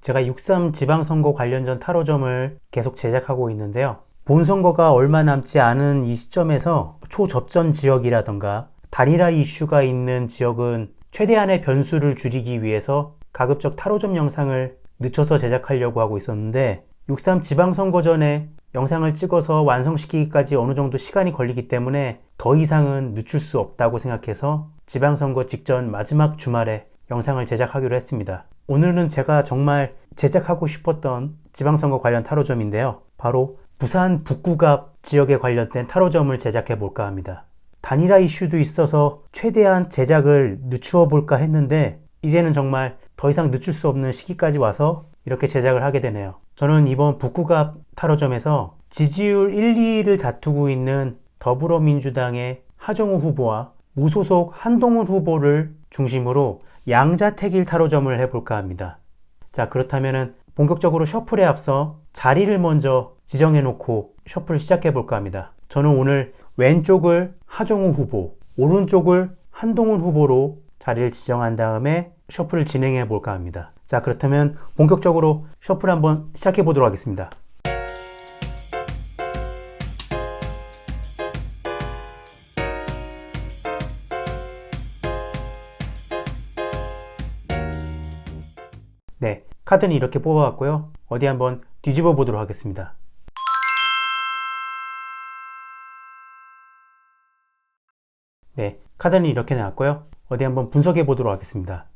제가 6.3 지방선거 관련전 타로점을 계속 제작하고 있는데요. 본선거가 얼마 남지 않은 이 시점에서 초접전 지역이라던가 단일화 이슈가 있는 지역은 최대한의 변수를 줄이기 위해서 가급적 타로점 영상을 늦춰서 제작하려고 하고 있었는데 6.3 지방선거 전에 영상을 찍어서 완성시키기까지 어느 정도 시간이 걸리기 때문에 더 이상은 늦출 수 없다고 생각해서 지방선거 직전 마지막 주말에 영상을 제작하기로 했습니다. 오늘은 제가 정말 제작하고 싶었던 지방선거 관련 타로점인데요. 바로 부산 북구갑 지역에 관련된 타로점을 제작해 볼까 합니다. 단일화 이슈도 있어서 최대한 제작을 늦추어 볼까 했는데 이제는 정말 더 이상 늦출 수 없는 시기까지 와서 이렇게 제작을 하게 되네요. 저는 이번 북구갑 타로점에서 지지율 1, 2위를 다투고 있는 더불어민주당의 하정우 후보와 무소속 한동훈 후보를 중심으로 양자택일 타로점을 해볼까 합니다. 자, 그렇다면 본격적으로 셔플에 앞서 자리를 먼저 지정해 놓고 셔플을 시작해 볼까 합니다. 저는 오늘 왼쪽을 하정우 후보, 오른쪽을 한동훈 후보로 자리를 지정한 다음에 셔플을 진행해 볼까 합니다. 자, 그렇다면 본격적으로 셔플 한번 시작해 보도록 하겠습니다. 네, 카드는 이렇게 뽑아왔고요. 어디 한번 뒤집어 보도록 하겠습니다. 네, 카드는 이렇게 나왔고요. 어디 한번 분석해 보도록 하겠습니다.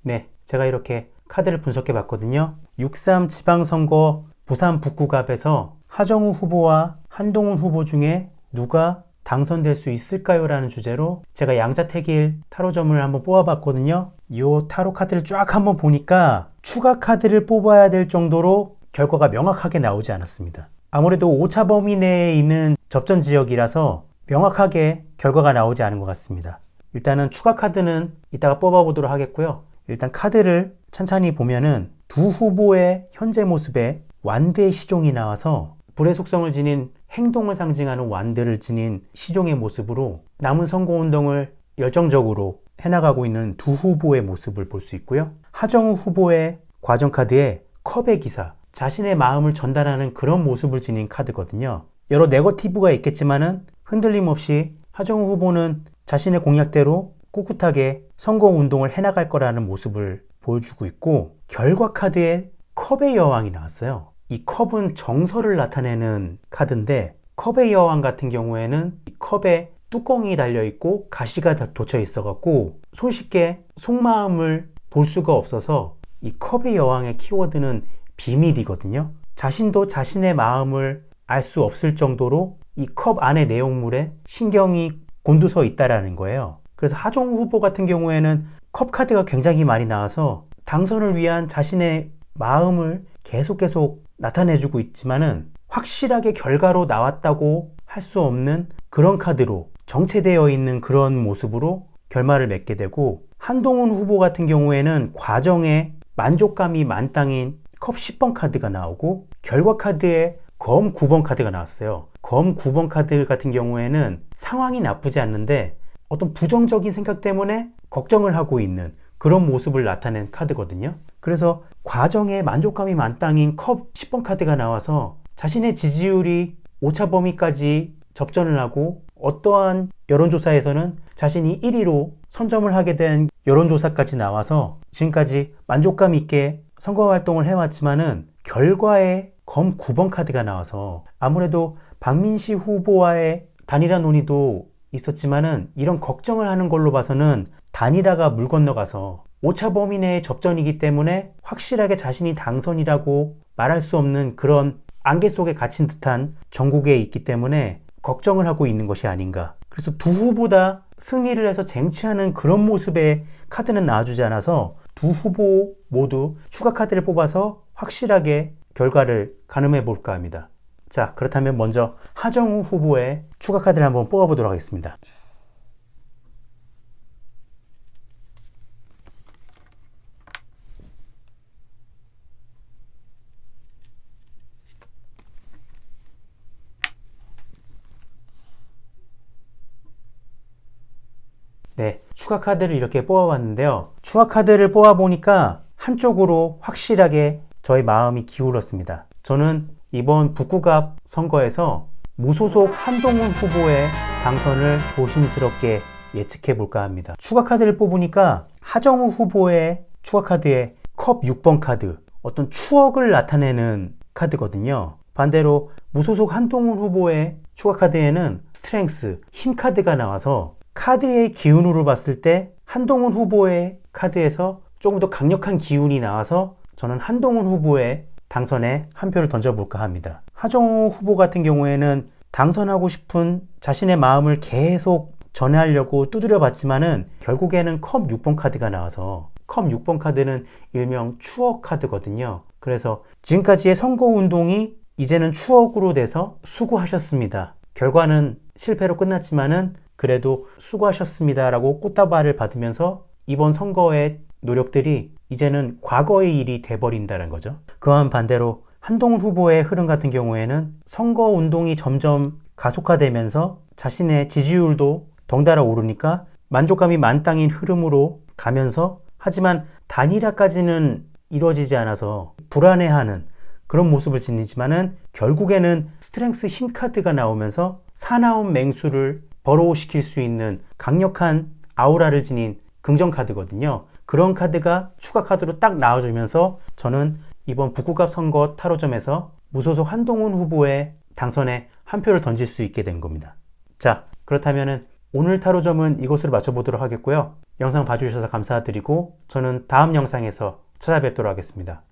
네, 제가 이렇게 카드를 분석해 봤거든요. 6.3 지방선거 부산 북구갑에서 하정우 후보와 한동훈 후보 중에 누가 당선될 수 있을까요? 라는 주제로 제가 양자택일 타로점을 한번 뽑아봤거든요. 이 타로 카드를 쫙 한번 보니까 추가 카드를 뽑아야 될 정도로 결과가 명확하게 나오지 않았습니다. 아무래도 오차 범위 내에 있는 접전 지역이라서 명확하게 결과가 나오지 않은 것 같습니다. 일단은 추가 카드는 이따가 뽑아보도록 하겠고요. 일단 카드를 천천히 보면은 두 후보의 현재 모습에 완대의 시종이 나와서 불의 속성을 지닌 행동을 상징하는 완대를 지닌 시종의 모습으로 남은 선거운동을 열정적으로 해나가고 있는 두 후보의 모습을 볼 수 있고요. 하정우 후보의 과정카드에 컵의 기사, 자신의 마음을 전달하는 그런 모습을 지닌 카드거든요. 여러 네거티브가 있겠지만은 흔들림 없이 하정우 후보는 자신의 공약대로 꿋꿋하게 선거운동을 해나갈 거라는 모습을 보여주고 있고, 결과 카드에 컵의 여왕이 나왔어요. 이 컵은 정서를 나타내는 카드인데, 컵의 여왕 같은 경우에는 이 컵에 뚜껑이 달려있고 가시가 돋쳐 있어갖고 손쉽게 속마음을 볼 수가 없어서 이 컵의 여왕의 키워드는 비밀이거든요. 자신도 자신의 마음을 알 수 없을 정도로 이 컵 안의 내용물에 신경이 곤두서 있다라는 거예요. 그래서 하정우 후보 같은 경우에는 컵 카드가 굉장히 많이 나와서 당선을 위한 자신의 마음을 계속 나타내주고 있지만은 확실하게 결과로 나왔다고 할 수 없는 그런 카드로 정체되어 있는 그런 모습으로 결말을 맺게 되고, 한동훈 후보 같은 경우에는 과정에 만족감이 만땅인 컵 10번 카드가 나오고 결과 카드에 검 9번 카드가 나왔어요. 검 9번 카드 같은 경우에는 상황이 나쁘지 않는데 어떤 부정적인 생각 때문에 걱정을 하고 있는 그런 모습을 나타낸 카드거든요. 그래서 과정에 만족감이 만땅인 컵 10번 카드가 나와서 자신의 지지율이 오차 범위까지 접전을 하고 어떠한 여론조사에서는 자신이 1위로 선점을 하게 된 여론조사까지 나와서 지금까지 만족감 있게 선거활동을 해왔지만은 결과에 검 9번 카드가 나와서 아무래도 박민시 후보와의 단일화 논의도 있었지만은 이런 걱정을 하는 걸로 봐서는 단일화가 물 건너가서 오차 범위 내의 접전이기 때문에 확실하게 자신이 당선이라고 말할 수 없는 그런 안개 속에 갇힌 듯한 전국에 있기 때문에 걱정을 하고 있는 것이 아닌가. 그래서 두 후보 다 승리를 해서 쟁취하는 그런 모습의 카드는 나와주지 않아서 두 후보 모두 추가 카드를 뽑아서 확실하게 결과를 가늠해 볼까 합니다. 자, 그렇다면 먼저 하정우 후보의 추가 카드를 한번 뽑아보도록 하겠습니다. 네, 추가 카드를 이렇게 뽑아봤는데요. 추가 카드를 뽑아보니까 한쪽으로 확실하게 저의 마음이 기울었습니다. 저는 이번 북구갑 선거에서 무소속 한동훈 후보의 당선을 조심스럽게 예측해 볼까 합니다. 추가 카드를 뽑으니까 하정우 후보의 추가 카드에 컵 6번 카드, 어떤 추억을 나타내는 카드거든요. 반대로 무소속 한동훈 후보의 추가 카드에는 스트렝스, 힘 카드가 나와서 카드의 기운으로 봤을 때 한동훈 후보의 카드에서 조금 더 강력한 기운이 나와서 저는 한동훈 후보의 당선에 한 표를 던져볼까 합니다. 하정우 후보 같은 경우에는 당선하고 싶은 자신의 마음을 계속 전하려고 두드려 봤지만은 결국에는 컵 6번 카드가 나와서 컵 6번 카드는 일명 추억 카드거든요. 그래서 지금까지의 선거운동이 이제는 추억으로 돼서 수고하셨습니다. 결과는 실패로 끝났지만은 그래도 수고하셨습니다 라고 꽃다발을 받으면서 이번 선거의 노력들이 이제는 과거의 일이 돼버린다는 거죠. 그와는 반대로 한동훈 후보의 흐름 같은 경우에는 선거운동이 점점 가속화되면서 자신의 지지율도 덩달아 오르니까 만족감이 만땅인 흐름으로 가면서 하지만 단일화까지는 이루어지지 않아서 불안해하는 그런 모습을 지니지만은 결국에는 스트렝스 힘 카드가 나오면서 사나운 맹수를 버로우시킬 수 있는 강력한 아우라를 지닌 긍정 카드거든요. 그런 카드가 추가 카드로 딱 나와주면서 저는 이번 북구갑 선거 타로점에서 무소속 한동훈 후보의 당선에 한 표를 던질 수 있게 된 겁니다. 자, 그렇다면은 오늘 타로점은 이것으로 마쳐보도록 하겠고요. 영상 봐주셔서 감사드리고 저는 다음 영상에서 찾아뵙도록 하겠습니다.